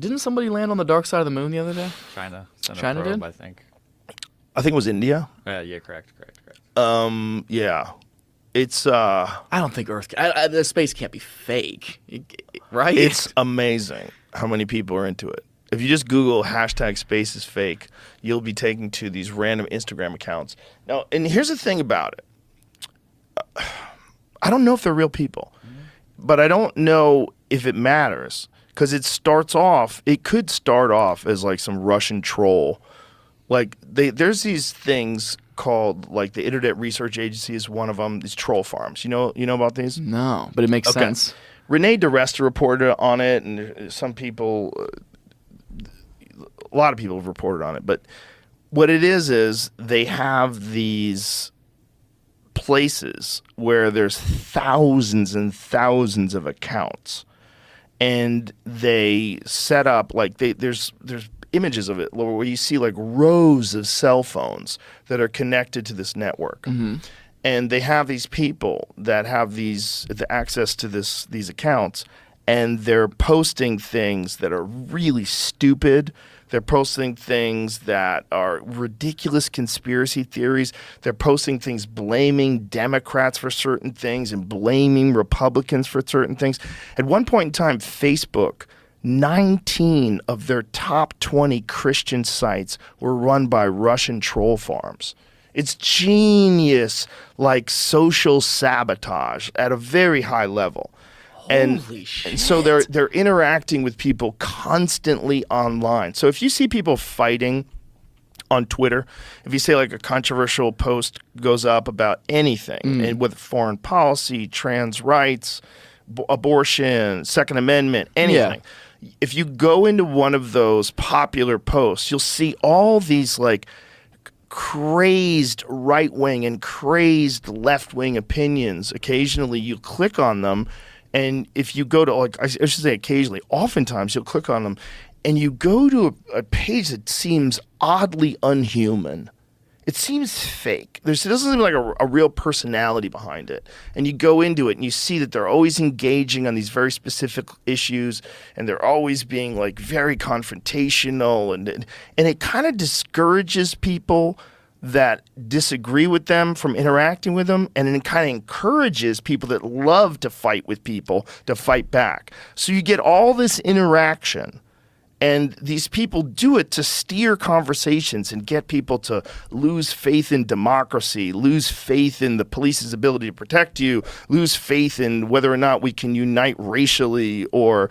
Didn't somebody land on the dark side of the moon the other day? China. Sent a China probe, did? I think. I think it was India. Yeah, correct. Yeah. It's I don't think Earth. The space can't be fake, right? it's amazing how many people are into it. If you just Google #space is fake, you'll be taken to these random Instagram accounts. Now, and here's the thing about it. I don't know if they're real people, but I don't know if it matters because it could start off as like some Russian troll. Like there's these things called, like, the Internet Research Agency is one of them. These troll farms. You know about these? No, but it makes sense. Renee DeResta reported on it, and some people, a lot of people have reported on it. But what it is they have these places where there's thousands and thousands of accounts, and they set up like there's images of it where you see like rows of cell phones that are connected to this network. Mm-hmm. And they have these people that have the access to these accounts, and they're posting things that are really stupid. They're posting things that are ridiculous conspiracy theories. They're posting things blaming Democrats for certain things and blaming Republicans for certain things. At one point in time, Facebook, 19 of their top 20 Christian sites were run by Russian troll farms. It's genius, like social sabotage at a very high level. Holy shit. And so they're interacting with people constantly online. So if you see people fighting on Twitter, if you say like a controversial post goes up about anything, and with foreign policy, trans rights, abortion, Second Amendment, anything. Yeah. If you go into one of those popular posts, you'll see all these like crazed right-wing and crazed left-wing opinions. Occasionally you click on them, and if you go to, like, I should say occasionally, oftentimes you'll click on them and you go to a page that seems oddly unhuman. It seems fake. There doesn't seem like a real personality behind it. And you go into it and you see that they're always engaging on these very specific issues, and they're always being like very confrontational, and it kind of discourages people that disagree with them from interacting with them, and it kind of encourages people that love to fight with people to fight back. So you get all this interaction. And these people do it to steer conversations and get people to lose faith in democracy, lose faith in the police's ability to protect you, lose faith in whether or not we can unite racially or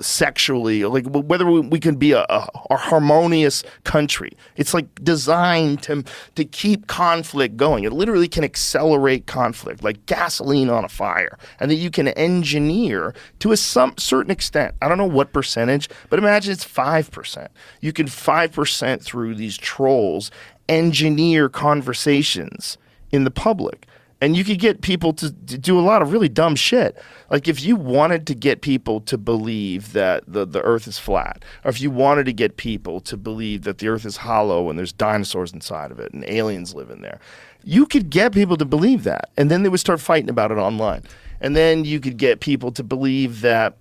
sexually, like whether we can be a harmonious country. It's like designed to keep conflict going. It literally can accelerate conflict, like gasoline on a fire, and that you can engineer to some certain extent. I don't know what percentage, but imagine it's 5%. You can 5% through these trolls engineer conversations in the public. And you could get people to do a lot of really dumb shit. Like if you wanted to get people to believe that the earth is flat, or if you wanted to get people to believe that the earth is hollow and there's dinosaurs inside of it and aliens live in there, you could get people to believe that. And then they would start fighting about it online. And then you could get people to believe that,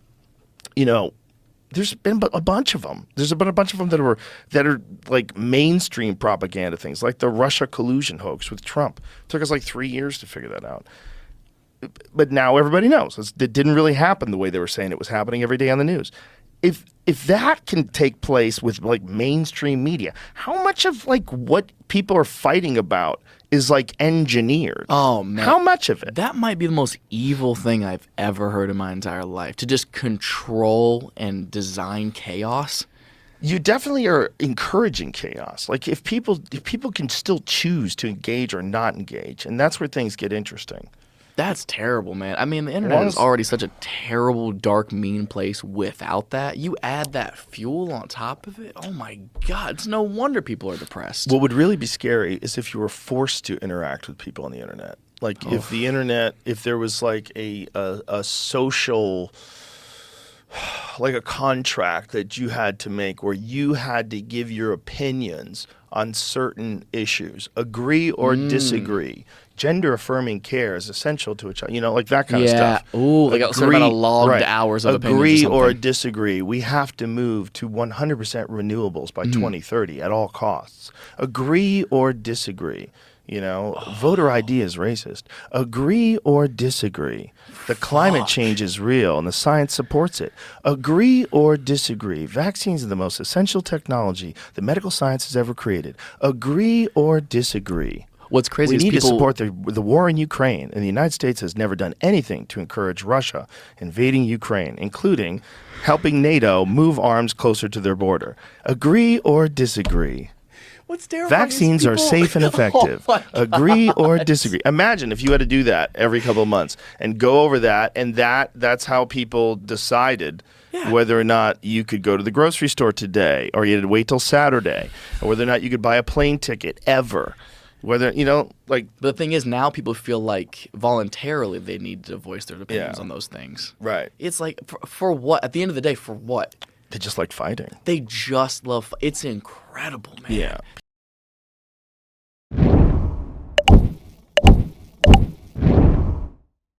there's been a bunch of them. There's been a bunch of them that are like mainstream propaganda things, like the Russia collusion hoax with Trump. It took us like 3 years to figure that out. But now everybody knows. It didn't really happen the way they were saying it was happening every day on the news. If that can take place with like mainstream media, how much of like what people are fighting about is like engineered? Oh, man. How much of it? That might be the most evil thing I've ever heard in my entire life, to just control and design chaos. You definitely are encouraging chaos. Like if people can still choose to engage or not engage, and that's where things get interesting. That's terrible, man. I mean, the internet is already such a terrible, dark, mean place without that. You add that fuel on top of it, oh my God, it's no wonder people are depressed. What would really be scary is if you were forced to interact with people on the internet. Like if the internet, if there was like a social, like a contract that you had to make where you had to give your opinions on certain issues, agree or disagree. gender affirming care is essential to a child. You know, like that kind of Yeah. stuff. Ooh, like a certain amount of logged hours of opinions or Agree or something. disagree. We have to move to 100% renewables by 2030 at all costs. Agree or disagree. You know, voter ID is racist. Agree or disagree. The climate change is real and the science supports it. Agree or disagree. Vaccines are the most essential technology that medical science has ever created. Agree or disagree. What's crazy We is need people to support the war in Ukraine, and the United States has never done anything to encourage Russia invading Ukraine, including helping NATO move arms closer to their border. Agree or disagree. What's terrifying is Vaccines are people- safe and effective. Oh my Agree or disagree. Imagine if you had to do that every couple of months and go over that, and that's how people decided whether or not you could go to the grocery store today, or you had to wait till Saturday, or whether or not you could buy a plane ticket ever. Whether, you know, like... The thing is, now people feel like voluntarily they need to voice their opinions Yeah. on those things. Right. It's like, for what? At the end of the day, for what? They just like fighting. They just love. It's incredible, man. Yeah.